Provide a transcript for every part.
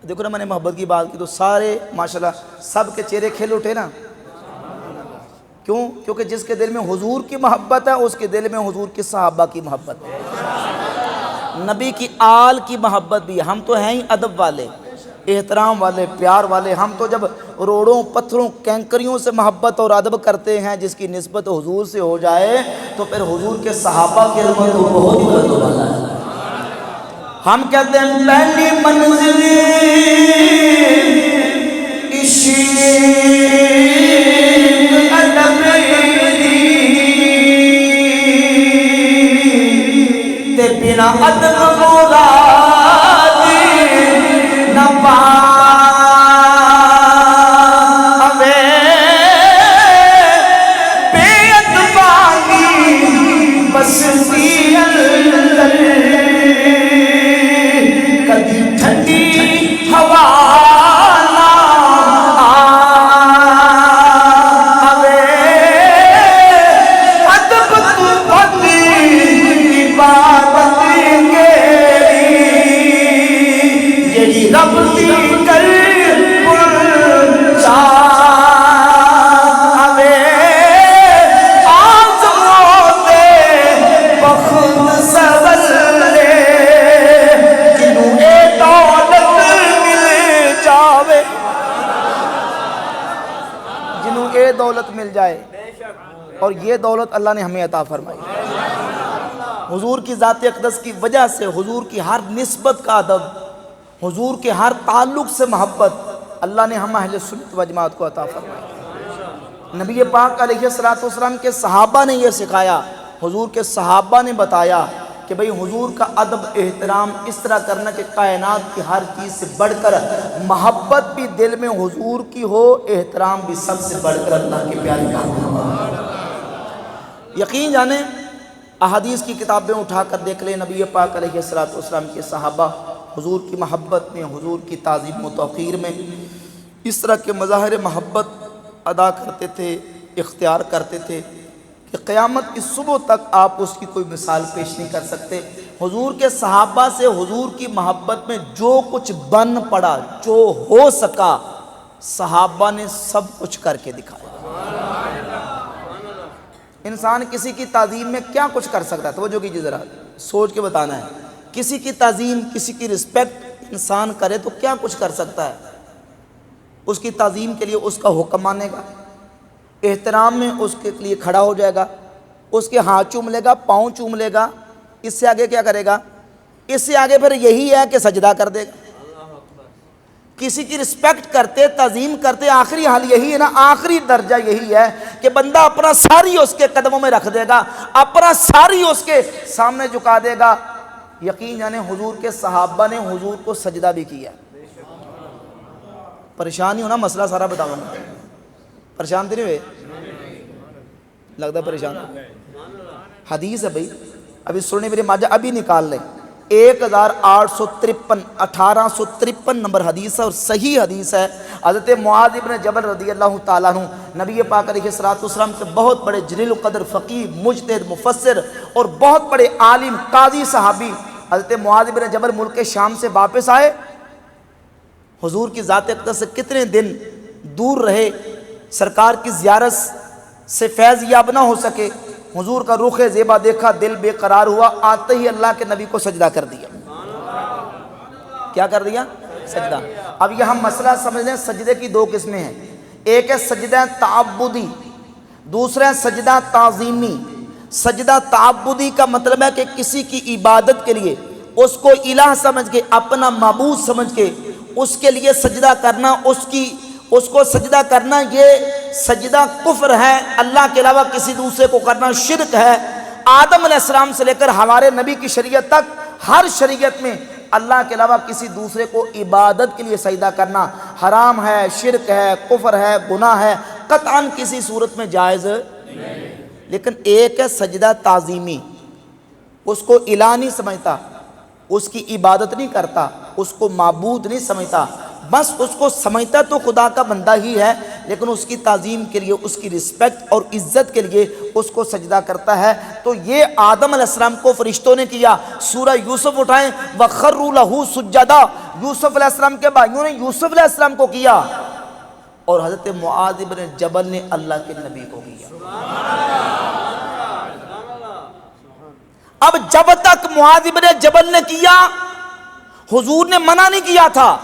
دیکھو نا، میں نے محبت کی بات کی تو سارے ماشاءاللہ سب کے چہرے کھل اٹھے نا. کیوں؟ کیونکہ جس کے دل میں حضور کی محبت ہے اس کے دل میں حضور کے صحابہ کی محبت ہے، نبی کی آل کی محبت بھی. ہم تو ہیں ہی ادب والے، احترام والے، پیار والے. ہم تو جب روڑوں پتھروں کینکریوں سے محبت اور ادب کرتے ہیں جس کی نسبت حضور سے ہو جائے تو پھر حضور کے صحابہ کی عظمت تو بہت ہی بلند والا ہے. ہم کہتے ہیں پہلی منزل عشق ادب تے بنا ادب مراد نہ پاوے بے ادبانی بستی اندر کبھی ٹھنڈی ہوا نہ آوے ادب تو بڑی عبادت یہی رب دی کر پہنچاوے آزموں دے بخت سولے جنوں اے دولت مل جاوے، جنوں اے دولت مل جائے. اور یہ دولت اللہ نے ہمیں عطا فرمائی حضور کی ذات اقدس کی وجہ سے. حضور کی ہر نسبت کا ادب، حضور کے ہر تعلق سے محبت اللہ نے ہم اہل سنت و جماعت کو عطا فرمائی. نبی پاک علیہ السلام کے صحابہ نے یہ سکھایا، حضور کے صحابہ نے بتایا کہ بھئی حضور کا ادب احترام اس طرح کرنا کہ کائنات کی ہر چیز سے بڑھ کر محبت بھی دل میں حضور کی ہو، احترام بھی سب سے بڑھ کر اللہ کے پیارے کا ہو. یقین جانیں، احادیث کی کتابیں اٹھا کر دیکھ لیں، نبی پاک علیہ السلام کے صحابہ حضور کی محبت میں، حضور کی تعظیم و توقیر میں اس طرح کے مظاہر محبت ادا کرتے تھے، اختیار کرتے تھے کہ قیامت کی صبح تک آپ اس کی کوئی مثال پیش نہیں کر سکتے. حضور کے صحابہ سے حضور کی محبت میں جو کچھ بن پڑا، جو ہو سکا، صحابہ نے سب کچھ کر کے دکھایا. انسان کسی کی تعظیم میں کیا کچھ کر سکتا ہے؟ توجہ کیجیے ذرا، سوچ کے بتانا ہے. کسی کی تعظیم، کسی کی رسپیکٹ انسان کرے تو کیا کچھ کر سکتا ہے؟ اس کی تعظیم کے لیے اس کا حکم مانے گا، احترام میں اس کے لیے کھڑا ہو جائے گا، اس کے ہاتھ چوم لے گا، پاؤں چوم لے گا. اس سے آگے کیا کرے گا؟ اس سے آگے پھر یہی ہے کہ سجدہ کر دے گا. کسی کی رسپیکٹ کرتے، تعظیم کرتے، آخری حال یہی ہے نا، آخری درجہ یہی ہے کہ بندہ اپنا ساری اس کے قدموں میں رکھ دے گا، اپنا ساری اس کے سامنے جھکا دے گا. یقین جانے حضور کے صحابہ نے حضور کو سجدہ بھی کیا. پریشانی ہونا، مسئلہ سارا بتاؤں گا. پریشان تو نہیں ہوئے؟ لگتا پریشان. حدیث ہے بھائی، ابھی سننے میرے ماجہ ابھی نکال لیں. 1853 نمبر حدیث ہے اور صحیح حدیث ہے. حضرت معاذ ابن جبل رضی اللہ تعالیٰ عنہ نبی پاک علیہ السلام کے بہت بڑے جلیل القدر فقیہ، مجتہد، مفسر اور بہت بڑے عالم، قاضی صحابی حضرت معاذ ابن جبل ملک شام سے واپس آئے. حضور کی ذات اقدس سے کتنے دن دور رہے، سرکار کی زیارت سے فیض یاب نہ ہو سکے. حضور کا رخ زیبا دیکھا، دل بے قرار ہوا، آتے ہی اللہ کے نبی کو سجدہ کر دیا. کیا کر دیا؟ سجدہ. اب یہ ہم مسئلہ سمجھ لیں، سجدے کی دو قسمیں ہیں. ایک ہے سجدہ تعبدی، دوسرا ہے سجدہ تعظیمی. سجدہ تعبدی کا مطلب ہے کہ کسی کی عبادت کے لیے اس کو الہ سمجھ کے، اپنا معبود سمجھ کے اس کے لیے سجدہ کرنا، اس کو سجدہ کرنا، یہ سجدہ کفر ہے. اللہ کے علاوہ کسی دوسرے کو کرنا شرک ہے. آدم علیہ السلام سے لے کر ہمارے نبی کی شریعت تک ہر شریعت میں اللہ کے علاوہ کسی دوسرے کو عبادت کے لیے سجدہ کرنا حرام ہے، شرک ہے، کفر ہے، گناہ ہے، قطعاً کسی صورت میں جائز نہیں. لیکن ایک ہے سجدہ تعظیمی، اس کو الہ نہیں سمجھتا، اس کی عبادت نہیں کرتا، اس کو معبود نہیں سمجھتا، بس اس کو سمجھتا تو خدا کا بندہ ہی ہے، لیکن اس کی تعظیم کے لیے، اس کی رسپیکٹ اور عزت کے لیے اس کو سجدہ کرتا ہے۔ تو یہ آدم علیہ السلام کو فرشتوں نے کیا۔ سورہ یوسف اٹھائیں، وَخَرُّوا لَهُ سُجَّدًا، یوسف علیہ السلام کے بھائیوں نے یوسف علیہ السلام کو کیا، اور حضرت معاذ بن جبل نے اللہ کے نبی کو کیا۔ اب جب تک معاذ بن جبل نے کیا، حضور نے منع نہیں کیا تھا۔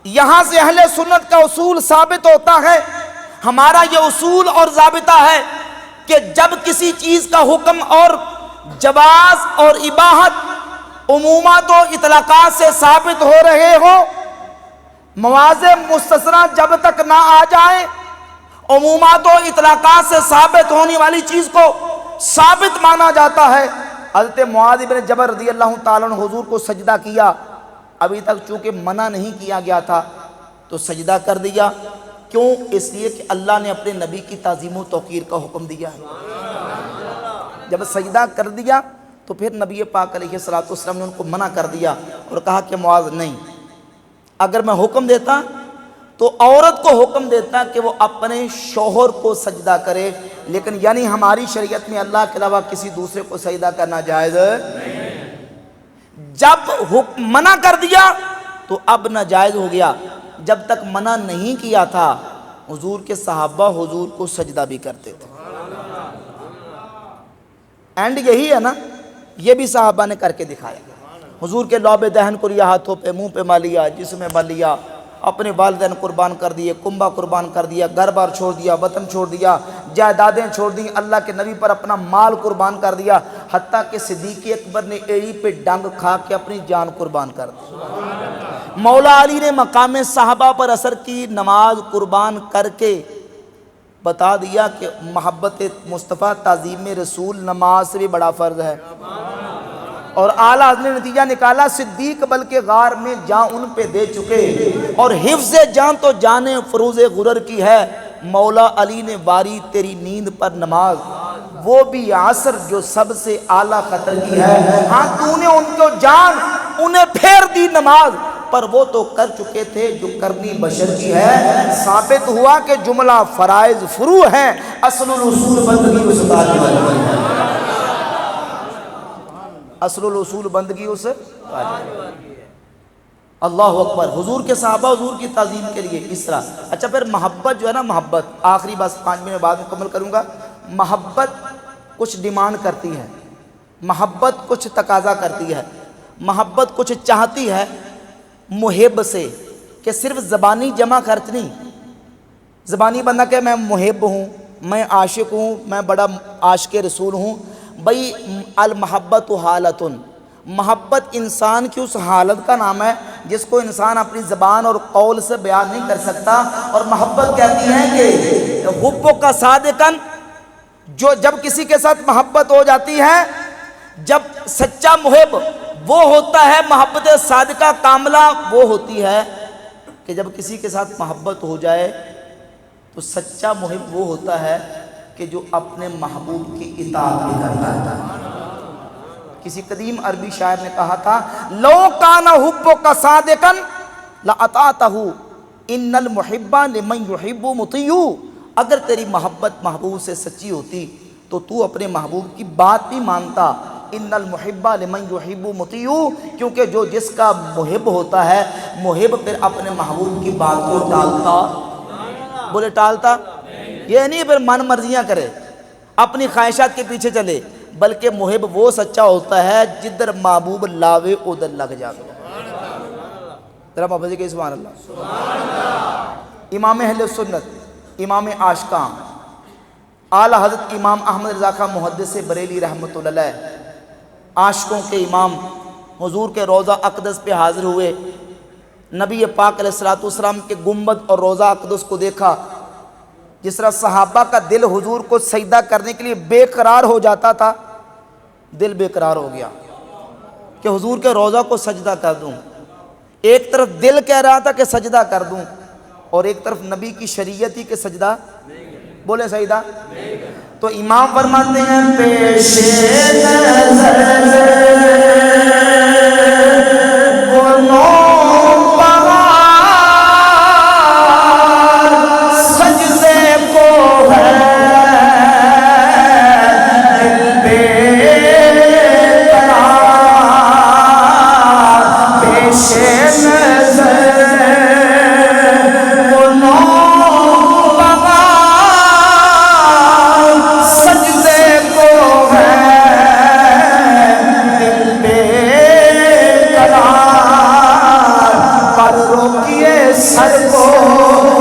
یہاں سے اہل سنت کا اصول ثابت ہوتا ہے، ہمارا یہ اصول اور ضابطہ ہے کہ جب کسی چیز کا حکم اور جواز اور اباحت عمومات و اطلاقات سے ثابت ہو رہے ہو، مواضع مستثنیٰ جب تک نہ آ جائے، عمومات و اطلاقات سے ثابت ہونے والی چیز کو ثابت مانا جاتا ہے۔ حضرت معاذ بن جبل رضی اللہ تعالیٰ عنہ حضور کو سجدہ کیا، ابھی تک چونکہ منع نہیں کیا گیا تھا تو سجدہ کر دیا۔ کیوں؟ اس لیے کہ اللہ نے اپنے نبی کی تعظیم و توقیر کا حکم دیا ہے۔ جب سجدہ کر دیا تو پھر نبی پاک علیہ الصلوۃ والسلام نے ان کو منع کر دیا اور کہا کہ معاذ نہیں، اگر میں حکم دیتا تو عورت کو حکم دیتا کہ وہ اپنے شوہر کو سجدہ کرے، لیکن یعنی ہماری شریعت میں اللہ کے علاوہ کسی دوسرے کو سجدہ کرنا جائز نہیں۔ جب منع کر دیا تو اب ناجائز ہو گیا۔ جب تک منع نہیں کیا تھا حضور کے صحابہ حضور کو سجدہ بھی کرتے تھے۔ اینڈ یہی ہے نا، یہ بھی صحابہ نے کر کے دکھایا۔ حضور کے لعب دہن کو لیا، ہاتھوں پہ منہ پہ مال لیا، جسم میں مال لیا، اپنے والدین قربان کر دیے، کنبہ قربان کر دیا، گھر بار چھوڑ دیا، وطن چھوڑ دیا، جائیدادیں چھوڑ دی، اللہ کے نبی پر اپنا مال قربان کر دیا، حتیٰ کہ صدیق اکبر نے ایڑی پہ ڈنگ کھا کے اپنی جان قربان کر دی۔ مولا علی نے مقام صحابہ پر عصر کی نماز قربان کر کے بتا دیا کہ محبت مصطفیٰ تعظیم رسول نماز سے بھی بڑا فرض ہے، اور اعلیٰ حضرت نے نتیجہ نکالا صدیق بلکہ غار میں جان ان پہ دے چکے، اور حفظ جان تو جان فروز غرر کی ہے، مولا علی نے واری تیری نیند پر نماز، وہ بھی عصر جو سب سے اعلیٰ قدر کی ہے، ہاں تو نے ان کو جان انہیں پھیر دی نماز، پر وہ تو کر چکے تھے جو کرنی بشر کی ہے۔ ثابت ہوا کہ جملہ فرائض فروع ہیں، اصل الاصول بندگی اس بات ہے، اصل الاصول بندگی اس۔ اللہ اکبر۔ حضور کے صحابہ حضور کی تعظیم کے لیے اس طرح۔ اچھا پھر محبت جو ہے نا، محبت آخری بس 5 منٹ بعد مکمل کروں گا۔ محبت کچھ ڈیمانڈ کرتی ہے، محبت کچھ تقاضا کرتی ہے، محبت کچھ چاہتی ہے محب سے، کہ صرف زبانی جمع خرچ نہیں، زبانی بندہ کہ میں محب ہوں، میں عاشق ہوں، میں بڑا عاشق رسول ہوں، بھئی المحبت حالت، محبت انسان کی اس حالت کا نام ہے جس کو انسان اپنی زبان اور قول سے بیان نہیں کر سکتا، اور محبت کہتی ہے کہ حب کا صادقن، جو جب کسی کے ساتھ محبت ہو جاتی ہے، جب سچا محب وہ ہوتا ہے، محبت صادقہ کاملہ وہ ہوتی ہے کہ جب کسی کے ساتھ محبت ہو جائے تو سچا محب وہ ہوتا ہے کہ جو اپنے محبوب کی اطاعت بھی کرتا ہے۔ کسی قدیم عربی شاعر نے کہا تھا، لو کان حبک صادقا لاطعتہ ان المحب لمن یحب مطیع، اگر تیری محبت محبوب سے سچی ہوتی تو تو اپنے محبوب کی بات بھی مانتا۔ ان المحب لمن یحب مطیع، کیونکہ جو جس کا محب ہوتا ہے، محب پھر اپنے محبوب کی بات کو ٹالتا، بولے ٹالتا، یہ نہیں پھر من مرضیاں کرے، اپنی خواہشات کے پیچھے چلے، بلکہ محب وہ سچا ہوتا ہے جدھر محبوب لاوے ادھر لگ جاتا۔ ذرا بابا جی کہ سبحان اللہ۔ امام اہل سنت، امام عاشقاں، اعلیٰ حضرت امام احمد رضا خان محدث بریلی رحمۃ اللہ علیہ، عاشقوں کے امام، حضور کے روضہ اقدس پہ حاضر ہوئے، نبی پاک علیہ الصلوۃ والسلام کے گنبد اور روضہ اقدس کو دیکھا، جس طرح صحابہ کا دل حضور کو سجدہ کرنے کے لیے بے قرار ہو جاتا تھا، دل بے قرار ہو گیا کہ حضور کے روضہ کو سجدہ کر دوں۔ ایک طرف دل کہہ رہا تھا کہ سجدہ کر دوں، اور ایک طرف نبی کی شریعت ہی کہ سجدہ، بولے سجدہ، تو امام فرماتے ہیں پیش نظر وہ نو بہار سجدہ پر روکیے سر کو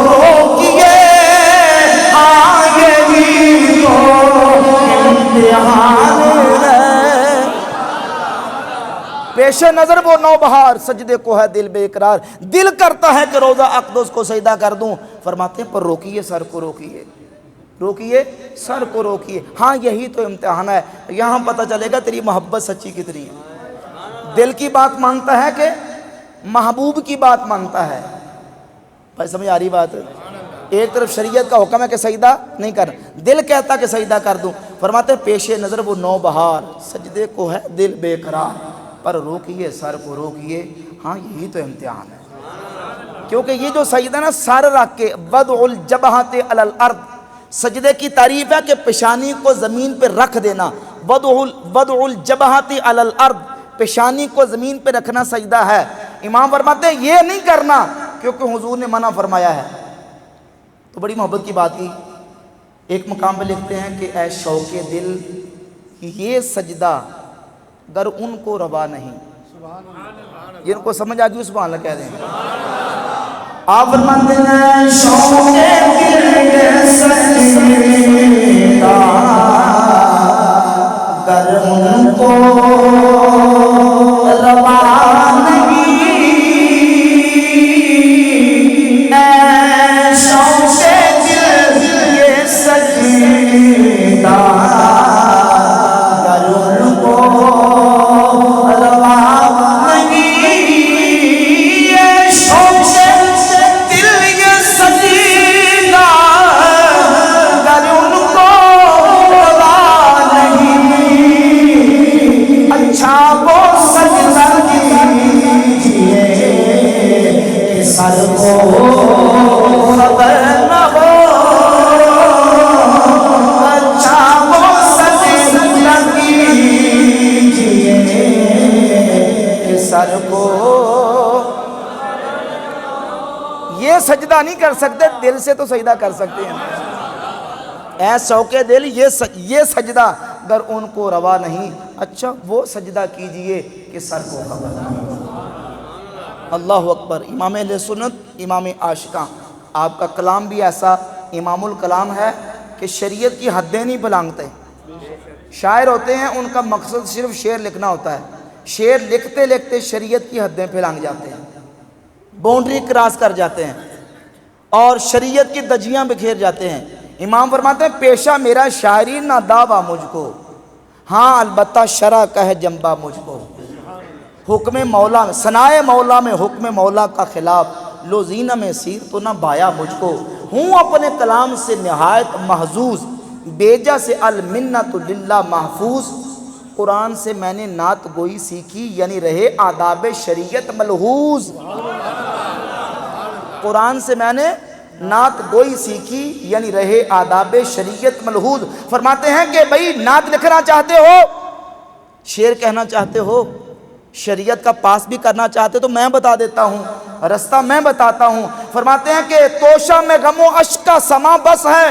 روکیے، ہاں یہی تو امتحان ہے۔ پیش نظر وہ نوبہار، سجدے کو ہے دل بے قرار، دل کرتا ہے کہ روضہ اقدس کو سجدہ کر دوں، فرماتے ہیں پر روکیے سر کو روکیے، روکیے سر کو روکیے، ہاں یہی تو امتحان ہے۔ یہاں پتہ چلے گا تیری محبت سچی کتنی ہے، دل کی بات مانتا ہے کہ محبوب کی بات مانتا ہے۔ بھائی سمجھ آ رہی بات؟ ایک طرف شریعت کا حکم ہے کہ سجدہ نہیں کر، دل کہتا کہ سجدہ کر دوں، فرماتے ہیں پیش نظر وہ نوبہار، سجدے کو ہے دل بے قرار، پر روکیے سر کو روکیے، ہاں یہی تو امتحان ہے۔ کیونکہ یہ جو سجدہ نا سر رکھ کے وضع الجبہۃ علی الارض، سجدے کی تعریف ہے کہ پیشانی کو زمین پہ رکھ دینا، وضع الجبہۃ علی الارض، پیشانی کو زمین پہ رکھنا سجدہ ہے۔ امام فرماتے ہیں یہ نہیں کرنا کیونکہ حضور نے منع فرمایا ہے۔ تو بڑی محبت کی بات کی، ایک مقام پہ لکھتے ہیں کہ اے شوق دل یہ سجدہ گر ان کو روا نہیں، یہ ان کو سمجھ آ گئی سبحان اللہ کہہ دیں۔ آپ فرماتے ہیں شوق دل یہ سجدہ گر ان کو روا نہیں، اے شوق دل یہ سجدہ گر ان کو یہ سجدہ نہیں کر سکتے، دل سے تو سجدہ کر سکتے ہیں۔ اے شوق دل یہ سجدہ گر ان کو روا نہیں، اچھا وہ سجدہ کیجئے کہ سر کو خبر نہیں۔ اللہ اکبر۔ امام اہل سنت، امام عاشقاں، آپ کا کلام بھی ایسا امام الکلام ہے کہ شریعت کی حدیں نہیں پلانگتے۔ شاعر ہوتے ہیں ان کا مقصد صرف شعر لکھنا ہوتا ہے، شعر لکھتے لکھتے شریعت کی حدیں پھلانگ جاتے ہیں، باؤنڈری کراس کر جاتے ہیں اور شریعت کی دجیاں بکھیر جاتے ہیں۔ امام فرماتے ہیں پیشہ میرا شاعری نہ دعویٰ مجھ کو، ہاں البتہ شرع کا ہے جنبہ مجھ کو۔ حکم مولا میں ثنائے مولا میں حکم مولا کا خلاف، لو زینہ میں سیر تو نہ بایا مجھ کو۔ ہوں اپنے کلام سے نہایت محظوظ، بیجا سے المنت للہ محفوظ۔ قرآن سے میں نے نعت گوئی سیکھی، یعنی رہے آداب شریعت ملحوظ۔ قرآن سے میں نے نعت گوئی سیکھی، یعنی رہے آداب شریعت ملحوظ۔ فرماتے ہیں کہ بھئی نعت لکھنا چاہتے ہو، شعر کہنا چاہتے ہو، شریعت کا پاس بھی کرنا چاہتے تو میں بتا دیتا ہوں، رستہ میں بتاتا ہوں۔ فرماتے ہیں کہ توشہ میں غم و اشک کا سما بس ہے،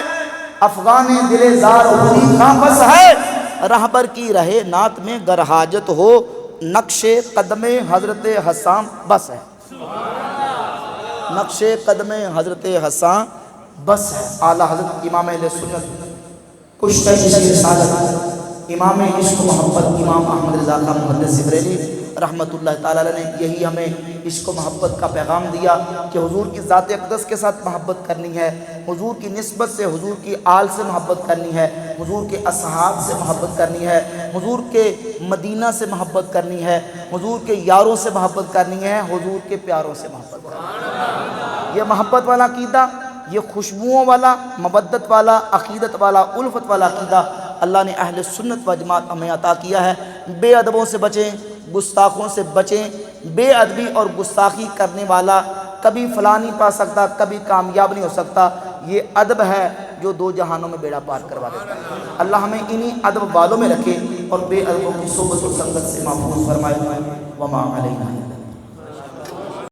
افغان دل زار ہوئی کا بس ہے۔ رہبر کی رہے نعت میں گر حاجت ہو، نقش قدم حضرت حسان بس ہے، نقش قدم حضرت حسان بس ہے۔ اعلیٰ حضرت امام اہل سنت کشتہ اسی رسالت امام عشق و محبت امام احمد رضا خان محدث بریلوی رحمۃ اللہ تعالیٰ نے یہی ہمیں عشق و محبت کا پیغام دیا کہ حضور کی ذات اقدس کے ساتھ محبت کرنی ہے، حضور کی نسبت سے، حضور کی آل سے محبت کرنی ہے، حضور کے اصحاب سے محبت کرنی ہے، حضور کے مدینہ سے محبت کرنی ہے، حضور کے یاروں سے محبت کرنی ہے، حضور کے پیاروں سے محبت کرنی ہے۔ یہ محبت والا عقیدہ، یہ خوشبوؤں والا، مودت والا، عقیدت والا، الفت والا عقیدہ اللہ نے اہل سنت و جماعت ہمیں عطا کیا ہے۔ بے ادبوں سے بچیں، گستاخوں سے بچیں۔ بے ادبی اور گستاخی کرنے والا کبھی فلاح نہیں پا سکتا، کبھی کامیاب نہیں ہو سکتا۔ یہ ادب ہے جو دو جہانوں میں بیڑا پار کروا دیتا ہے۔ اللہ ہمیں انہی ادب والوں میں رکھے اور بے ادبوں کی صحبت و سنگت سے محفوظ فرمائے۔ وما علینا